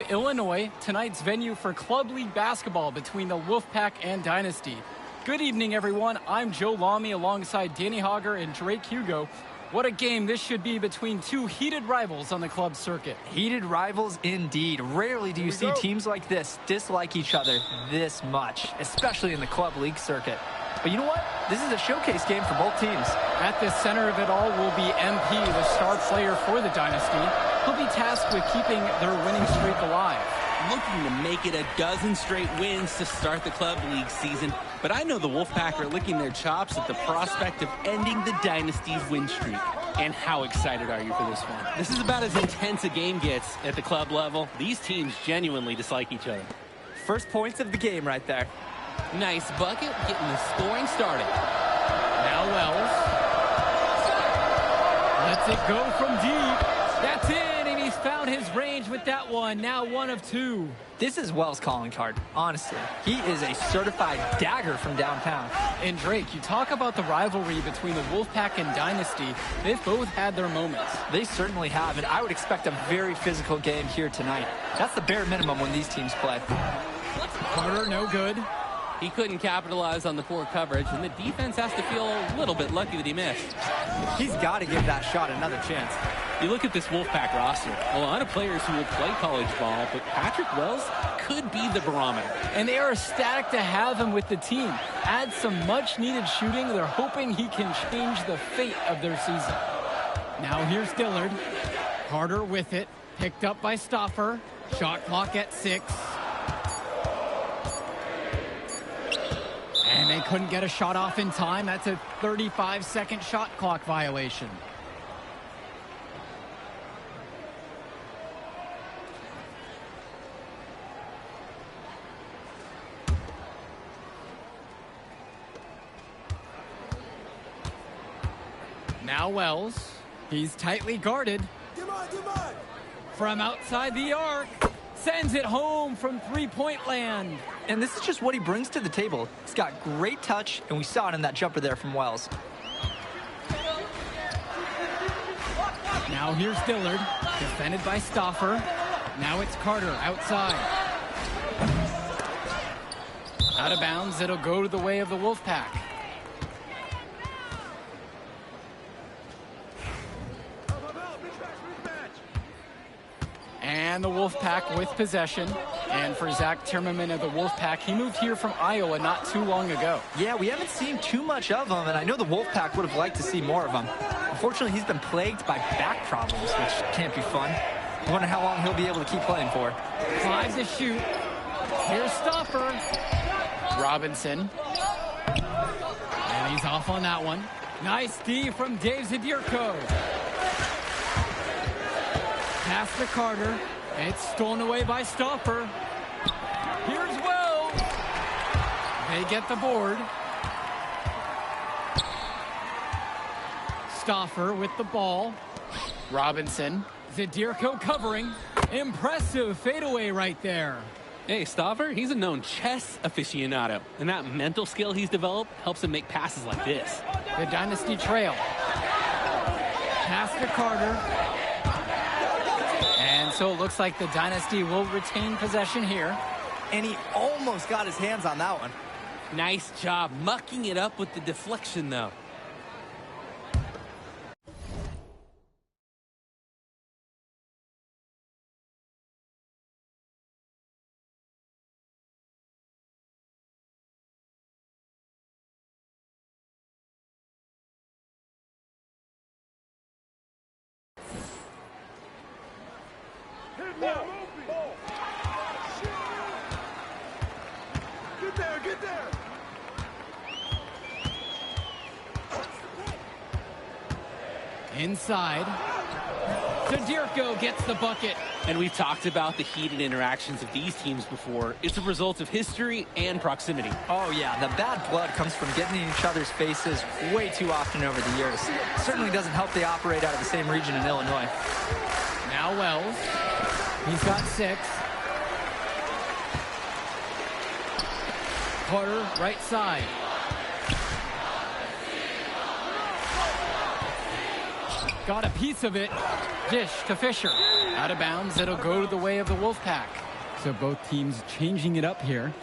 Illinois, tonight's venue for Club League basketball between the Wolfpack and Dynasty. Good evening, everyone. I'm Joe Lamy alongside Danny Hogger and Drake Hugo. What a game this should be between two heated rivals on the club circuit. Heated rivals indeed. Rarely do you see teams like this dislike each other this much, especially in the club league circuit. But you know what? This is a showcase game for both teams. At the center of it all will be MP, the star player for the Dynasty. He'll be tasked with keeping their winning streak alive. Looking to make it a dozen straight wins to start the club league season. But I know the Wolfpack are licking their chops at the prospect of ending the Dynasty's win streak. And how excited are you for this one? This is about as intense a game gets at the club level. These teams genuinely dislike each other. First points of the game right there. Nice bucket, getting the scoring started. Now Wells lets it go from deep. That's in, and he's found his range with that one. Now 1 of 2. This is Wells' calling card, honestly. He is a certified dagger from downtown. And Drake, you talk about the rivalry between the Wolfpack and Dynasty. They've both had their moments. They certainly have, and I would expect a very physical game here tonight. That's the bare minimum when these teams play. Carter, no good. He couldn't capitalize on the poor coverage, and the defense has to feel a little bit lucky that he missed. He's got to give that shot another chance. You look at this Wolfpack roster, a lot of players who will play college ball, but Patrick Wells could be the barometer. And they are ecstatic to have him with the team. Add some much-needed shooting. They're hoping he can change the fate of their season. Now here's Dillard. Carter with it. Picked up by Stoffer. Shot clock at 6. And they couldn't get a shot off in time. That's a 35-second shot clock violation. Now Wells. He's tightly guarded. From outside the arc. Sends it home from three-point land. And this is just what he brings to the table. He's got great touch, and we saw it in that jumper there from Wells. Now here's Dillard, defended by Stoffer. Now it's Carter outside. Out of bounds, it'll go to the way of the Wolfpack. And the Wolfpack with possession. And for Zach Timmerman of the Wolfpack, he moved here from Iowa not too long ago. Yeah, we haven't seen too much of him, and I know the Wolfpack would have liked to see more of him. Unfortunately, he's been plagued by back problems, which can't be fun. I wonder how long he'll be able to keep playing for. 5 to shoot. Here's Stoffer. Robinson. And he's off on that one. Nice D from Dave Zadirko. Pass to Carter. It's stolen away by Stoffer. Here's Wells. They get the board. Stoffer with the ball. Robinson. Zadirko covering. Impressive fadeaway right there. Hey, Stoffer, he's a known chess aficionado, and that mental skill he's developed helps him make passes like this. The Dynasty trail. Pass to Carter. And so it looks like the Dynasty will retain possession here. And he almost got his hands on that one. Nice job mucking it up with the deflection, though. Get there! Inside. Zadirko gets the bucket. And we've talked about the heated interactions of these teams before. It's a result of history and proximity. Oh, yeah. The bad blood comes from getting in each other's faces way too often over the years. Certainly doesn't help they operate out of the same region in Illinois. Now Wells. He's got 6. Carter, right side. Got a piece of it. Dish to Fisher. Out of bounds. It'll go to the way of the Wolfpack. So both teams changing it up here.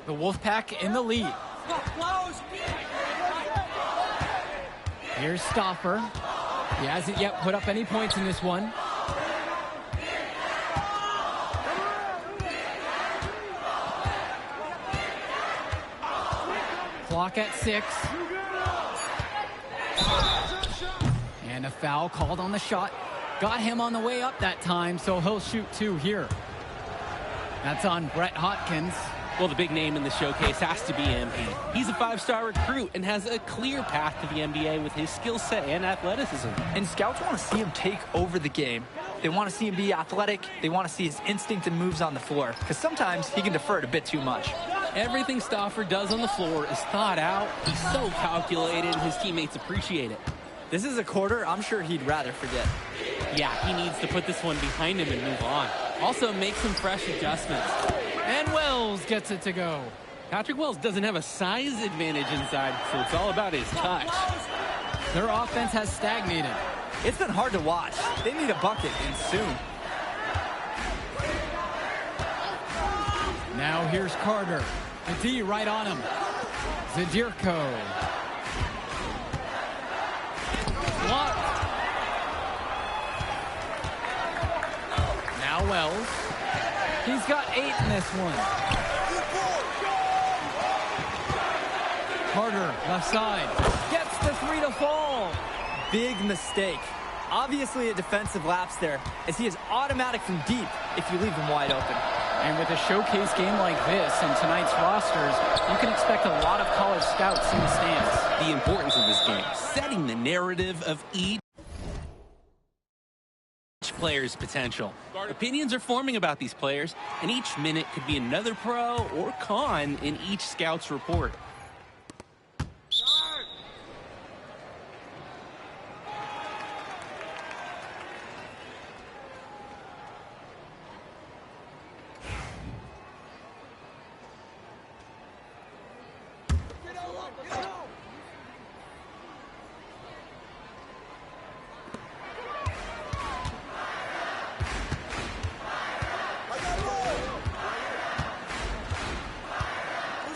The Wolfpack in the lead. Here's Stauffer. He hasn't yet put up any points in this one. Clock at 6. And a foul called on the shot. Got him on the way up that time, so he'll shoot 2 here. That's on Brett Hotkins. Well, the big name in the showcase has to be MP. He's a 5-star recruit and has a clear path to the NBA with his skill set and athleticism. And scouts want to see him take over the game. They want to see him be athletic. They want to see his instinct and moves on the floor, because sometimes he can defer it a bit too much. Everything Stauffer does on the floor is thought out. He's so calculated, and his teammates appreciate it. This is a quarter I'm sure he'd rather forget. Yeah, he needs to put this one behind him and move on. Also, make some fresh adjustments. And Wells gets it to go. Patrick Wells doesn't have a size advantage inside, so it's all about his touch. Their offense has stagnated. It's been hard to watch. They need a bucket, and soon. Now here's Carter. The D right on him. Zadirko. Blocked. Now Wells. He's got 8 in this one. Carter, left side. Gets the 3 to fall. Big mistake. Obviously a defensive lapse there, as he is automatic from deep if you leave him wide open. And with a showcase game like this and tonight's rosters, you can expect a lot of college scouts in the stands. The importance of this game, setting the narrative of each player's potential. Opinions are forming about these players, and each minute could be another pro or con in each scout's report.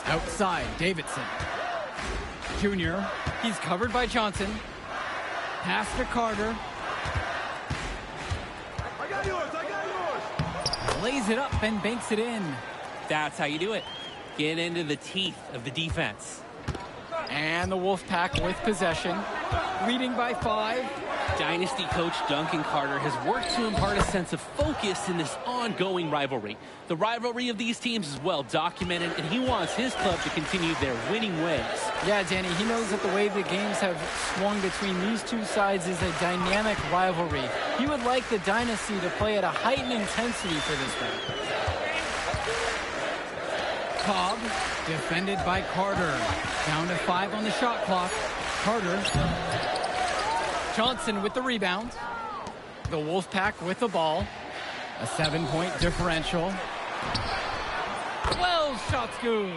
Outside, Davidson. Junior, he's covered by Johnson. Pass to Carter. I got yours. Lays it up and banks it in. That's how you do it. Get into the teeth of the defense. And the Wolfpack with possession. Leading by 5. Dynasty coach Duncan Carter has worked to impart a sense of focus in this ongoing rivalry. The rivalry of these teams is well documented, and he wants his club to continue their winning ways. Yeah, Danny, he knows that the way the games have swung between these two sides is a dynamic rivalry. He would like the Dynasty to play at a heightened intensity for this one. Cobb, defended by Carter. Down to 5 on the shot clock. Carter. Johnson with the rebound. The Wolfpack with the ball. A 7-point differential. Wells shot's good.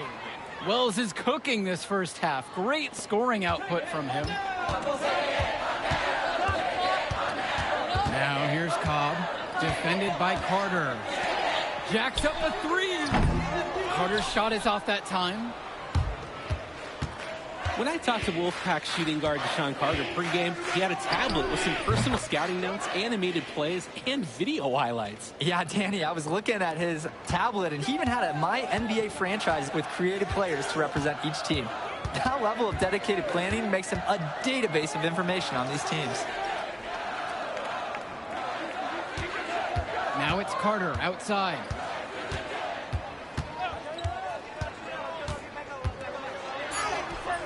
Wells is cooking this first half. Great scoring output from him. Now here's Cobb, defended by Carter. Jacks up a 3. Carter's shot is off that time. When I talked to Wolfpack shooting guard Deshaun Carter pregame, he had a tablet with some personal scouting notes, animated plays, and video highlights. Yeah, Danny, I was looking at his tablet, and he even had a My NBA franchise with creative players to represent each team. That level of dedicated planning makes him a database of information on these teams. Now it's Carter outside.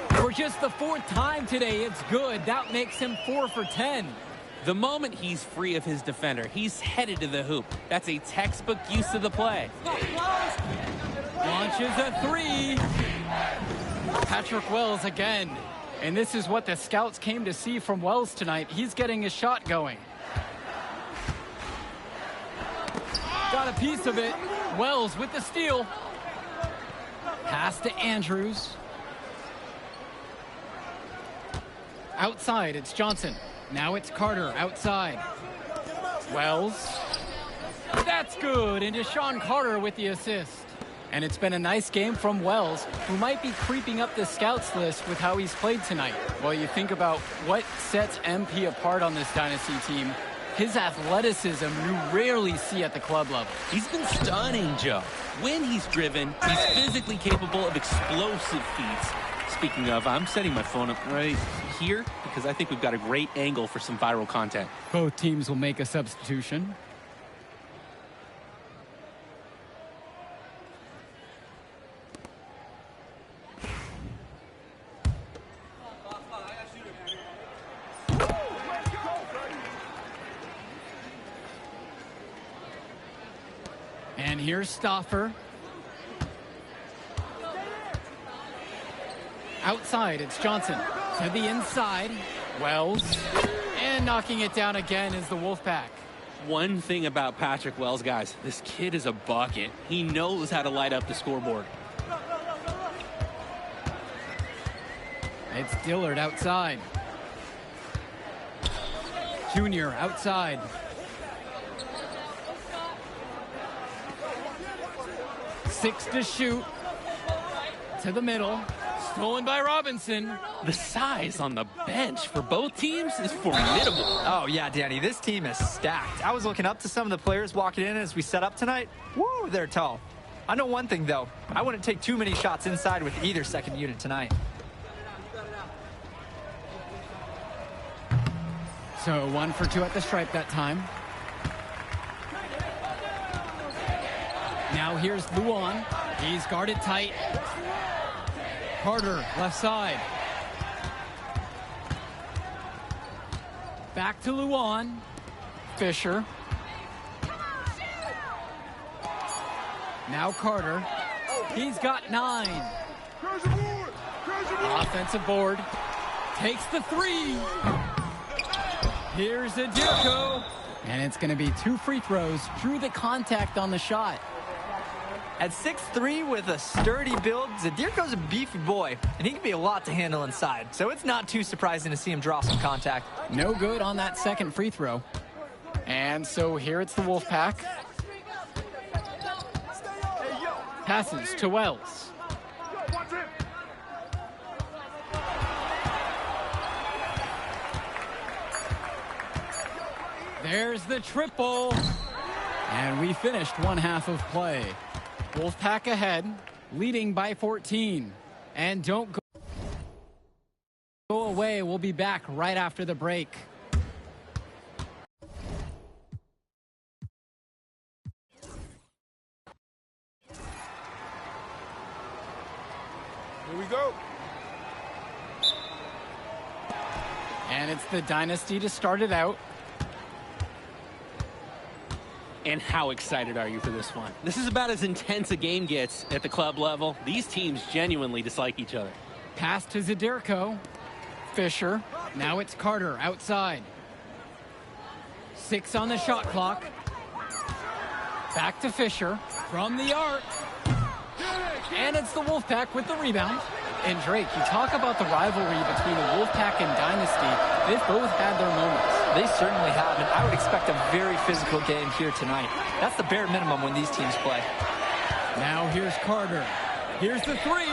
For just the 4th time today, it's good. That makes him 4 for 10. The moment he's free of his defender, he's headed to the hoop. That's a textbook use of the play. Launches a 3. Patrick Wells again. And this is what the scouts came to see from Wells tonight. He's getting his shot going. got a piece of it. Wells with the steal. Pass to Andrews. Outside, it's Johnson. Now it's Carter outside. Wells. That's good. And Deshaun Carter with the assist. And it's been a nice game from Wells, who might be creeping up the scouts list with how he's played tonight. Well, you think about what sets MP apart on this Dynasty team. His athleticism you rarely see at the club level. He's been stunning, Joe. When he's driven, he's physically capable of explosive feats. Speaking of, I'm setting my phone up right here because I think we've got a great angle for some viral content. Both teams will make a substitution. And here's Stauffer. Outside, it's Johnson. To the inside, Wells. And knocking it down again is the Wolfpack. One thing about Patrick Wells, guys, this kid is a bucket. He knows how to light up the scoreboard. It's Dillard outside. Junior outside. Six to shoot. To the middle. Stolen by Robinson. The size on the bench for both teams is formidable. Oh, yeah, Danny, this team is stacked. I was looking up to some of the players walking in as we set up tonight. Woo, they're tall. I know one thing, though. I wouldn't take too many shots inside with either second unit tonight. So 1 for 2 at the stripe that time. Now here's Luan. He's guarded tight. Carter, left side. Back to Luan. Fisher. Now Carter. He's got 9. Offensive board. Takes the 3. Here's Adirko. And it's going to be 2 free throws. Drew the contact on the shot. At 6'3" with a sturdy build, Zadirko's a beefy boy, and he can be a lot to handle inside. So it's not too surprising to see him draw some contact. No good on that second free throw. And so here it's the Wolfpack. Passes to Wells. There's the triple. And we finished one half of play. Wolfpack ahead, leading by 14. And don't go away. We'll be back right after the break. Here we go. And it's the Dynasty to start it out. And how excited are you for this one? This is about as intense a game gets at the club level. These teams genuinely dislike each other. Pass to Zadirko. Fisher. Now it's Carter outside. 6 on the shot clock. Back to Fisher from the arc. And it's the Wolfpack with the rebound. And Drake, you talk about the rivalry between the Wolfpack and Dynasty. They've both had their moments. They certainly have, and I would expect a very physical game here tonight. That's the bare minimum when these teams play. Now here's Carter. Here's the 3.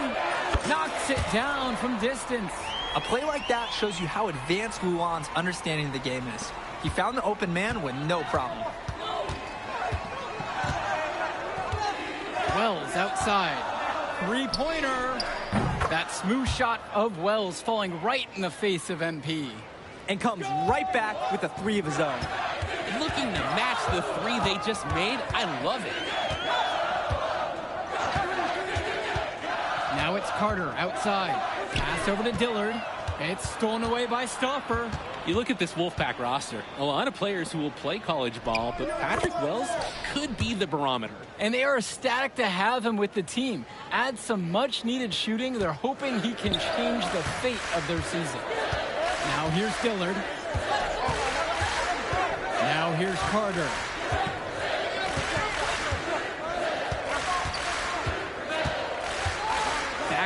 Knocks it down from distance. A play like that shows you how advanced Luan's understanding of the game is. He found the open man with no problem. Wells outside. 3-pointer. That smooth shot of Wells falling right in the face of MP. And comes right back with a 3 of his own. Looking to match the 3 they just made, I love it. Now it's Carter outside. Pass over to Dillard. It's stolen away by Stauffer. You look at this Wolfpack roster, a lot of players who will play college ball, but Patrick Wells could be the barometer. And they are ecstatic to have him with the team. Add some much-needed shooting. They're hoping he can change the fate of their season. Now here's Dillard. Now here's Carter.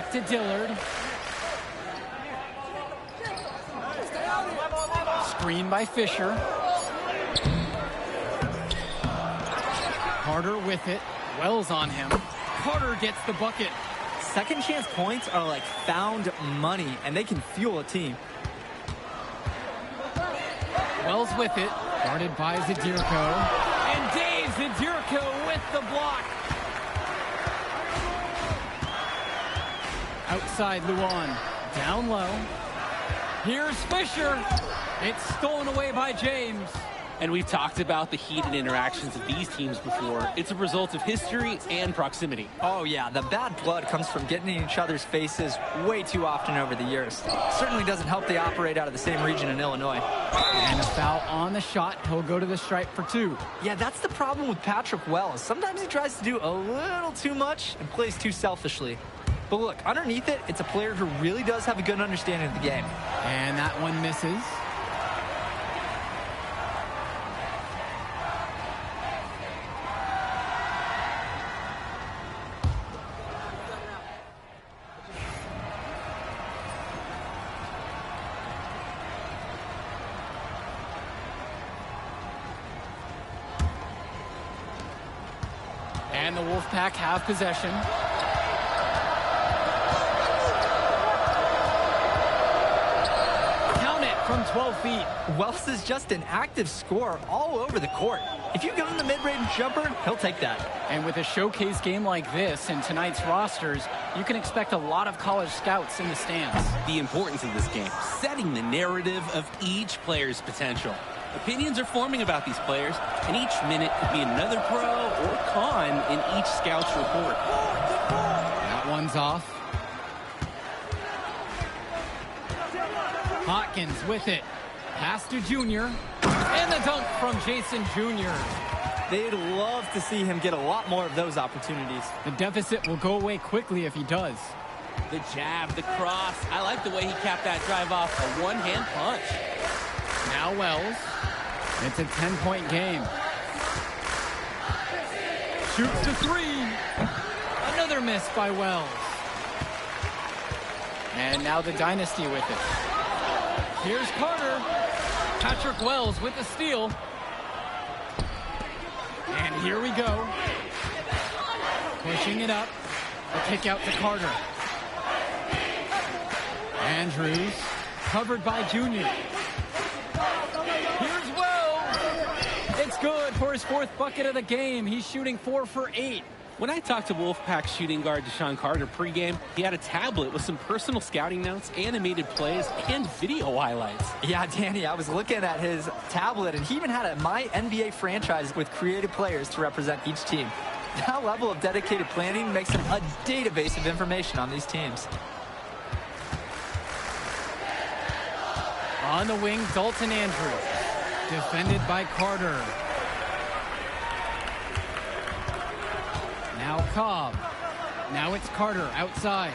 Back to Dillard. Screen by Fisher. Carter with it. Wells on him. Carter gets the bucket. Second chance points are like found money, and they can fuel a team. Wells with it. Guarded by Zadirko. And Dave Zadirko with the block. Outside Luan. Down low. Here's Fisher. It's stolen away by James. And we've talked about the heated interactions of these teams before. It's a result of history and proximity. Oh, yeah. The bad blood comes from getting in each other's faces way too often over the years. Certainly doesn't help they operate out of the same region in Illinois. And a foul on the shot. He'll go to the stripe for 2. Yeah, that's the problem with Patrick Wells. Sometimes he tries to do a little too much and plays too selfishly. But look, underneath it, it's a player who really does have a good understanding of the game. And that one misses. And the Wolfpack have possession. Count it from 12 feet. Wells is just an active scorer all over the court. If you give him the mid-range jumper, he'll take that. And with a showcase game like this in tonight's rosters, you can expect a lot of college scouts in the stands. The importance of this game, setting the narrative of each player's potential. Opinions are forming about these players, and each minute could be another pro or con in each scout's report. That one's off. Hawkins with it. Pass to Junior. And the dunk from Jason Junior. They'd love to see him get a lot more of those opportunities. The deficit will go away quickly if he does. The jab, the cross. I like the way he capped that drive off a one-hand punch. Now Wells. It's a 10-point game. Shoots to 3. Another miss by Wells. And now the Dynasty with it. Here's Carter. Patrick Wells with the steal. And here we go. Pushing it up. The kick out to Carter. Andrews. Covered by Junior. Here's Wells. It's good for his 4th bucket of the game. He's shooting 4 for 8. When I talked to Wolfpack shooting guard Deshaun Carter pregame, he had a tablet with some personal scouting notes, animated plays, and video highlights. Yeah, Danny, I was looking at his tablet, and he even had a My NBA franchise with creative players to represent each team. That level of dedicated planning makes him a database of information on these teams. On the wing, Dalton Andrews. Defended by Carter. Now Cobb. Now it's Carter outside.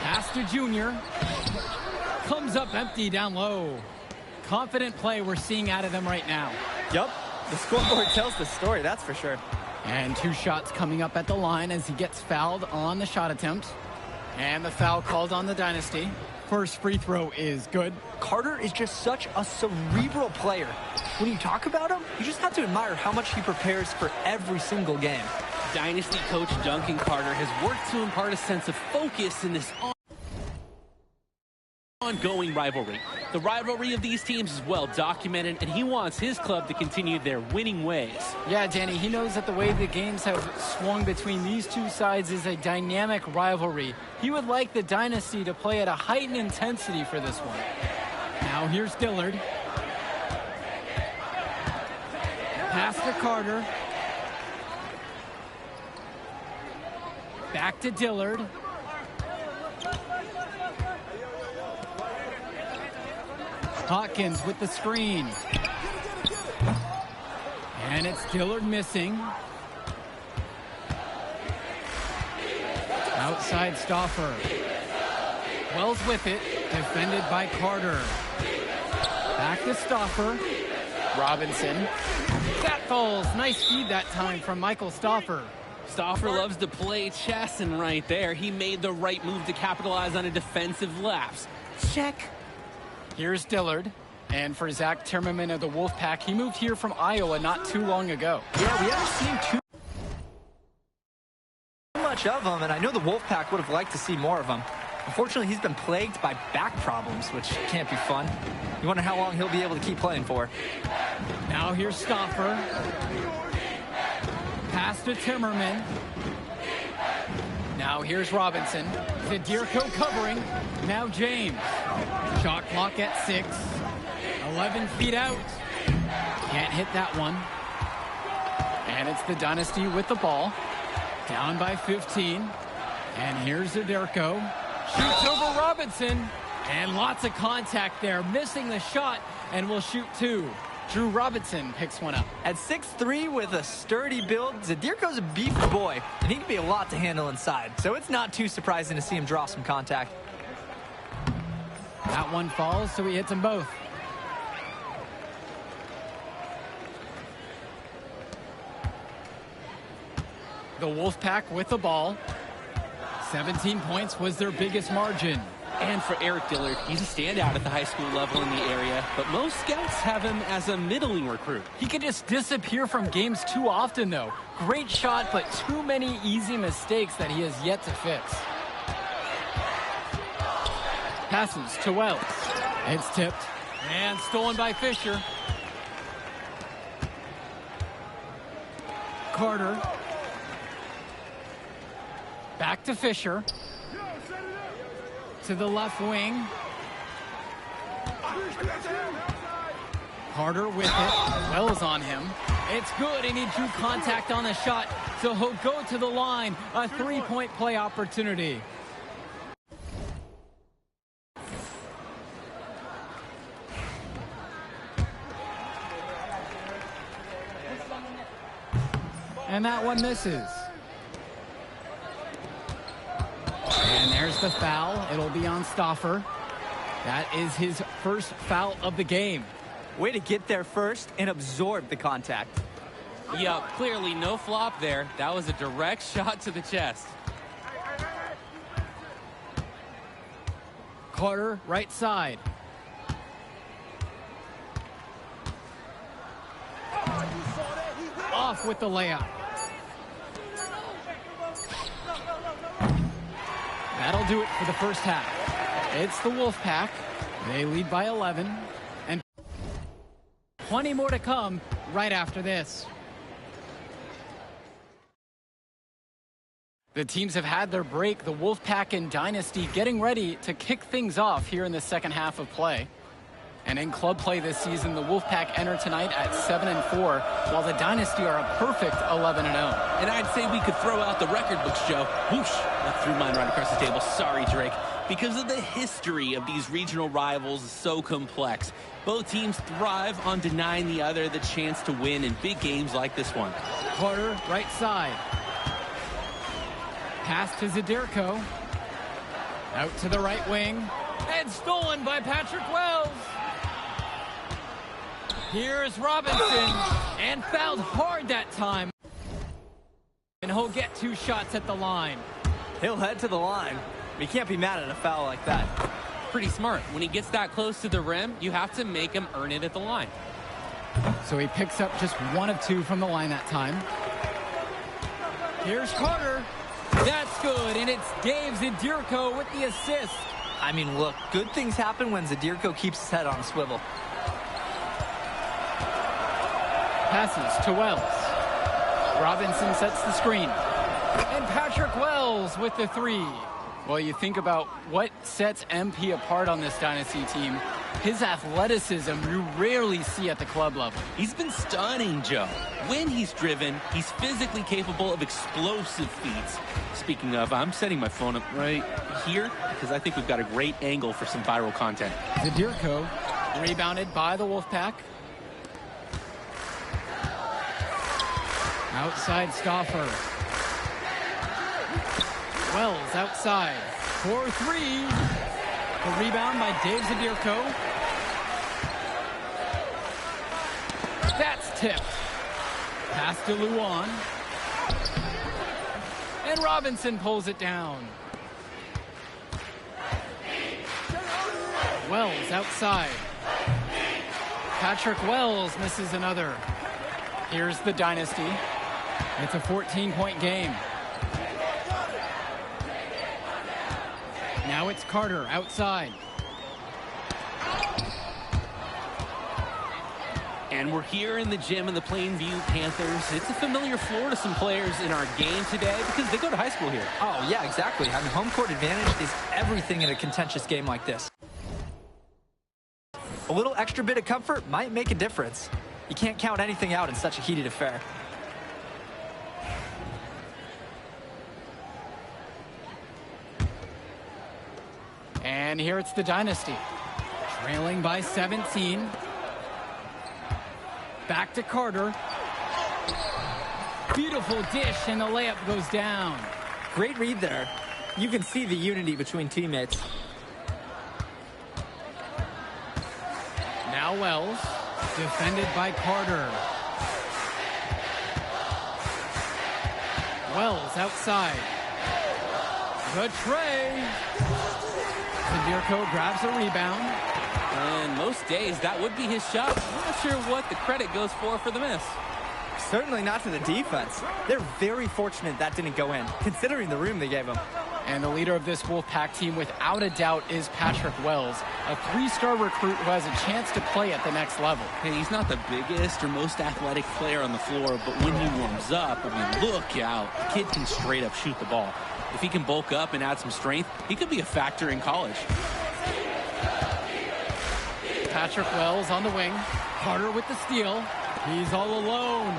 Pass to Junior. Comes up empty down low. Confident play we're seeing out of them right now. Yup, the scoreboard tells the story, that's for sure. And 2 shots coming up at the line as he gets fouled on the shot attempt. And the foul called on the Dynasty. First free throw is good. Carter is just such a cerebral player. When you talk about him, you just have to admire how much he prepares for every single game. Dynasty coach Duncan Carter has worked to impart a sense of focus in this ongoing rivalry. The rivalry of these teams is well documented, and he wants his club to continue their winning ways. Yeah, Danny, he knows that the way the games have swung between these two sides is a dynamic rivalry. He would like the Dynasty to play at a heightened intensity for this one. Now here's Dillard. Pass to Carter. Back to Dillard. Hawkins with the screen. And it's Dillard missing. Outside Stauffer. Wells with it. Defended by Carter. Back to Stauffer. Robinson. That falls. Nice feed that time from Michael Stauffer. Stauffer loves to play chess, and right there, he made the right move to capitalize on a defensive lapse. Check. Here's Dillard. And for Zach Timmerman of the Wolfpack, he moved here from Iowa not too long ago. Yeah, we haven't seen too much of him, and I know the Wolfpack would have liked to see more of him. Unfortunately, he's been plagued by back problems, which can't be fun. You wonder how long he'll be able to keep playing for. Now here's Stauffer. Pass to Timmerman. Now here's Robinson. Zadirko covering. Now James. Shot clock at 6. 11 feet out. Can't hit that one. And it's the Dynasty with the ball. Down by 15. And here's Zadirko. Shoots over Robinson. And lots of contact there. Missing the shot. And will shoot 2. Drew Robinson picks one up. At 6'3" with a sturdy build, Zadirko's a beefy boy, and he can be a lot to handle inside. So it's not too surprising to see him draw some contact. That one falls, so he hits them both. The Wolfpack with the ball. 17 points was their biggest margin. And for Eric Dillard, he's a standout at the high school level in the area, but most scouts have him as a middling recruit. He can just disappear from games too often, though. Great shot, but too many easy mistakes that he has yet to fix. Passes to Wells. It's tipped and stolen by Fisher. Carter. Back to Fisher. To the left wing. Carter with it. Wells on him. It's good, and he drew contact on the shot, so he'll go to the line. A 3-point play opportunity. And that one misses. And there's the foul. It'll be on Stauffer. That is his first foul of the game. Way to get there first and absorb the contact. Yeah, clearly no flop there. That was a direct shot to the chest. Carter, right side. Off with the layup. That'll do it for the first half. It's the Wolfpack. They lead by 11. And plenty more to come right after this. The teams have had their break. The Wolfpack and Dynasty getting ready to kick things off here in the second half of play. And in club play this season, the Wolfpack enter tonight at 7-4, while the Dynasty are a perfect 11-0. And I'd say we could throw out the record books, Joe. Whoosh! I threw mine right across the table. Sorry, Drake. Because of the history of these regional rivals is so complex. Both teams thrive on denying the other the chance to win in big games like this one. Carter, right side. Pass to Zadirko. Out to the right wing. And stolen by Patrick Wells. Here's Robinson, and fouled hard that time. And he'll get 2 shots at the line. He'll head to the line. You can't be mad at a foul like that. Pretty smart. When he gets that close to the rim, you have to make him earn it at the line. So he picks up just 1 of 2 from the line that time. Here's Carter. That's good, and it's Dave Zadirko with the assist. I mean, look, good things happen when Zadirko keeps his head on a swivel. Passes to Wells. Robinson sets the screen. And Patrick Wells with the 3. Well, you think about what sets MP apart on this Dynasty team. His athleticism you rarely see at the club level. He's been stunning, Joe. When he's driven, he's physically capable of explosive feats. Speaking of, I'm setting my phone up right here because I think we've got a great angle for some viral content. Zadirko rebounded by the Wolfpack. Outside Stauffer. Wells outside. 4-3. The rebound by Dave Zadirko. That's tipped. Pass to Luan. And Robinson pulls it down. Wells outside. Patrick Wells misses another. Here's the Dynasty. It's a 14-point game. Now it's Carter outside. And we're here in the gym of the Plainview Panthers. It's a familiar floor to some players in our game today because they go to high school here. Oh, yeah, exactly. Having home court advantage is everything in a contentious game like this. A little extra bit of comfort might make a difference. You can't count anything out in such a heated affair. And here it's the Dynasty. Trailing by 17. Back to Carter. Beautiful dish, and the layup goes down. Great read there. You can see the unity between teammates. Now Wells, defended by Carter. Wells outside. The tray. Sabirko grabs a rebound. And most days, that would be his shot. I'm not sure what the credit goes for the miss. Certainly not to the defense. They're very fortunate that didn't go in, considering the room they gave him. And the leader of this Wolfpack team, without a doubt, is Patrick Wells, a three-star recruit who has a chance to play at the next level. Hey, he's not the biggest or most athletic player on the floor, but when he warms up, I mean, look out. The kid can straight up shoot the ball. If he can bulk up and add some strength, he could be a factor in college. Patrick Wells on the wing. Carter with the steal. He's all alone.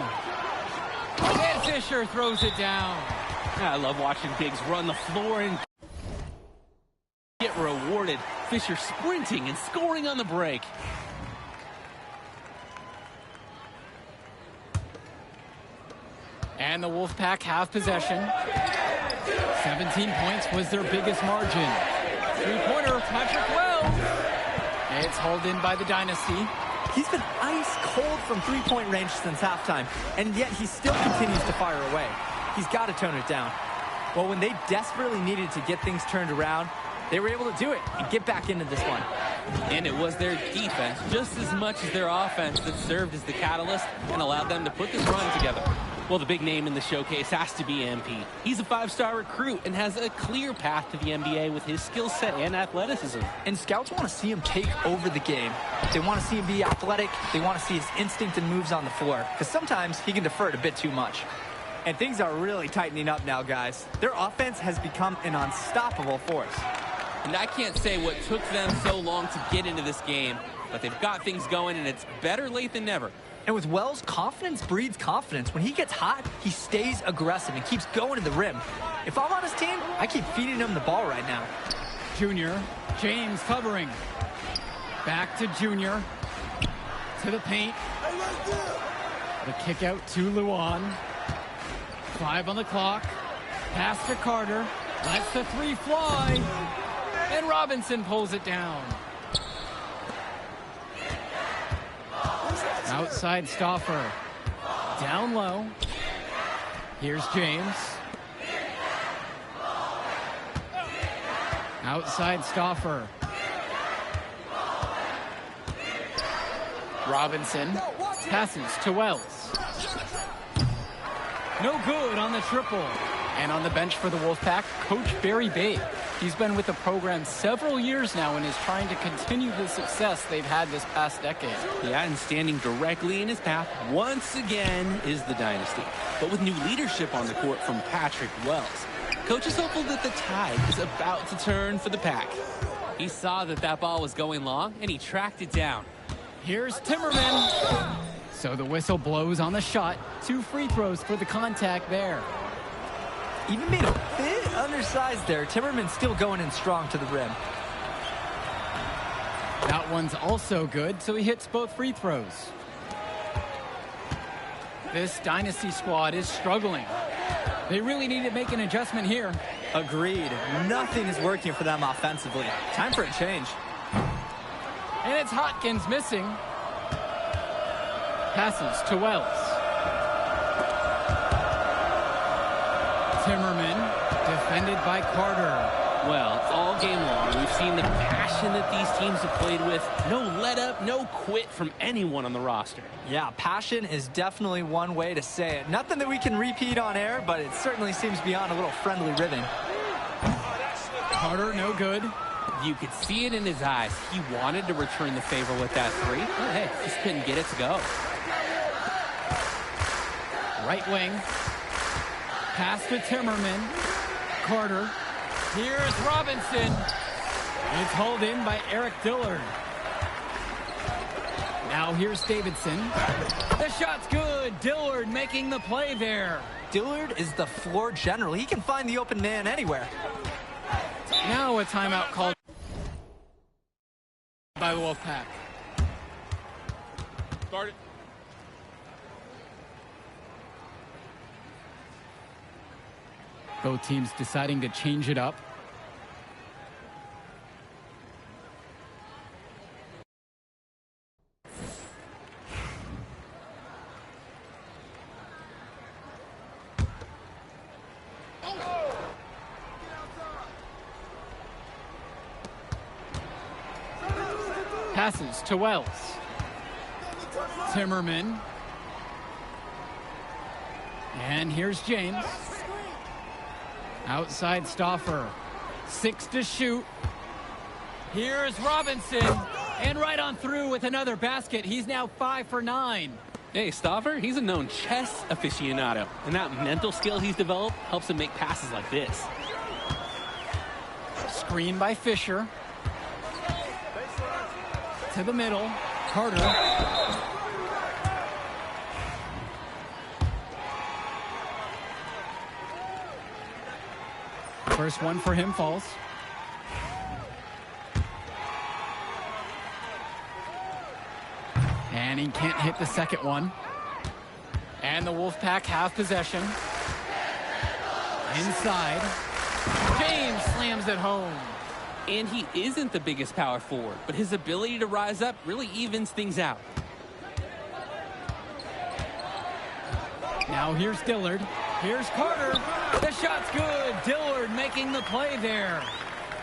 And Fisher throws it down. I love watching bigs run the floor and get rewarded. Fisher sprinting and scoring on the break. And the Wolfpack have possession. 17 points was their biggest margin. Three-pointer, Patrick Wells. It's hauled in by the Dynasty. He's been ice cold from three-point range since halftime, and yet he still continues to fire away. He's got to tone it down. Well, when they desperately needed to get things turned around, they were able to do it and get back into this one. And it was their defense, just as much as their offense, that served as the catalyst and allowed them to put this run together. Well, the big name in the showcase has to be MP. He's a five-star recruit and has a clear path to the NBA with his skill set and athleticism. And scouts want to see him take over the game. They want to see him be athletic. They want to see his instinct and moves on the floor, because sometimes he can defer it a bit too much. And things are really tightening up now, guys. Their offense has become an unstoppable force. And I can't say what took them so long to get into this game, but they've got things going, and it's better late than never. And with Wells, confidence breeds confidence. When he gets hot, he stays aggressive and keeps going to the rim. If I'm on his team, I keep feeding him the ball right now. Junior, James covering. Back to Junior. To the paint. The kick out to Luan. 5 on the clock. Pass to Carter. Lets the three fly. And Robinson pulls it down. Outside Stauffer. Down low. Here's James. Outside Stauffer. Robinson passes to Wells. No good on the triple. And on the bench for the Wolfpack, Coach Barry Bay. He's been with the program several years now and is trying to continue the success they've had this past decade. Yeah, and standing directly in his path once again is the Dynasty. But with new leadership on the court from Patrick Wells, Coach is hopeful that the tide is about to turn for the Pack. He saw that ball was going long, and he tracked it down. Here's Timmerman. So the whistle blows on the shot. 2 free throws for the contact there. Even being a bit undersized there, Timmerman's still going in strong to the rim. That one's also good, so he hits both free throws. This Dynasty squad is struggling. They really need to make an adjustment here. Agreed. Nothing is working for them offensively. Time for a change. And it's Hotkins missing. Passes to Wells. Timmerman. defended by Carter. Well, all game long, we've seen the passion that these teams have played with. No let up, no quit from anyone on the roster. Yeah, passion is definitely one way to say it. Nothing that we can repeat on air, but it certainly seems beyond a little friendly ribbon. Carter, no good. You could see it in his eyes. He wanted to return the favor with that three. Oh, hey, just couldn't get it to go. Right wing. Pass to Timmerman. Carter. Here's Robinson. It's hauled in by Eric Dillard. Now here's Davidson. The shot's good. Dillard making the play there. Dillard is the floor general. He can find the open man anywhere. Now a timeout called by the Wolfpack. Start it. Both teams deciding to change it up. Passes to Wells. Timmerman. And here's James. Outside Stauffer. 6 to shoot. Here's Robinson. And right on through with another basket. He's now 5 for 9. Hey, Stauffer, he's a known chess aficionado. And that mental skill he's developed helps him make passes like this. Screen by Fisher. To the middle. Carter. First one for him falls. And he can't hit the second one. And the Wolfpack have possession. Inside. James slams it home. And he isn't the biggest power forward, but his ability to rise up really evens things out. Now here's Dillard. Here's Carter. The shot's good. Dillard making the play there.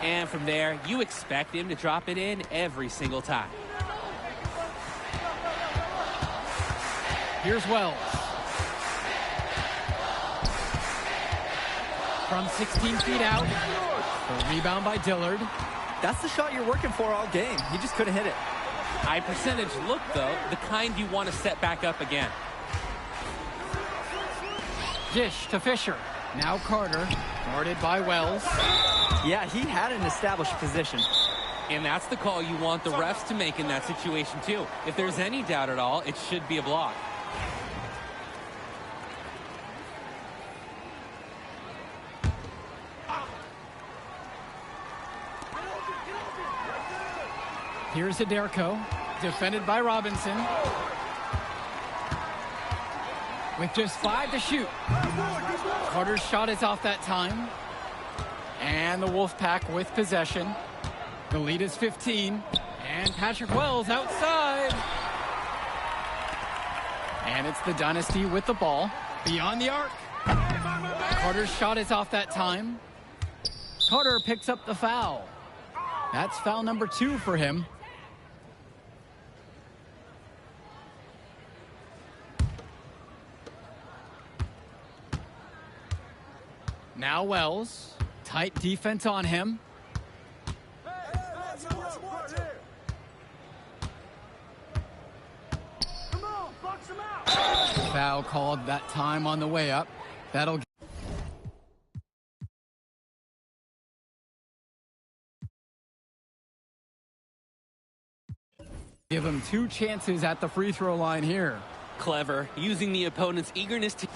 And from there, you expect him to drop it in every single time. Here's Wells. From 16 feet out. The rebound by Dillard. That's the shot you're working for all game. He just couldn't hit it. High percentage look, though, the kind you want to set back up again. Dish to Fisher. Now Carter. Guarded by Wells. Yeah, he had an established position. And that's the call you want the refs to make in that situation, too. If there's any doubt at all, it should be a block. Here's Aderko, defended by Robinson. With just 5 to shoot. Carter's shot is off that time. And the Wolfpack with possession. The lead is 15. And Patrick Wells outside. And it's the Dynasty with the ball. Beyond the arc. Carter's shot is off that time. Carter picks up the foul. That's foul number 2 for him. Now Wells, tight defense on him. Foul called that time on the way up. That'll give him 2 chances at the free throw line here. Clever, using the opponent's eagerness to...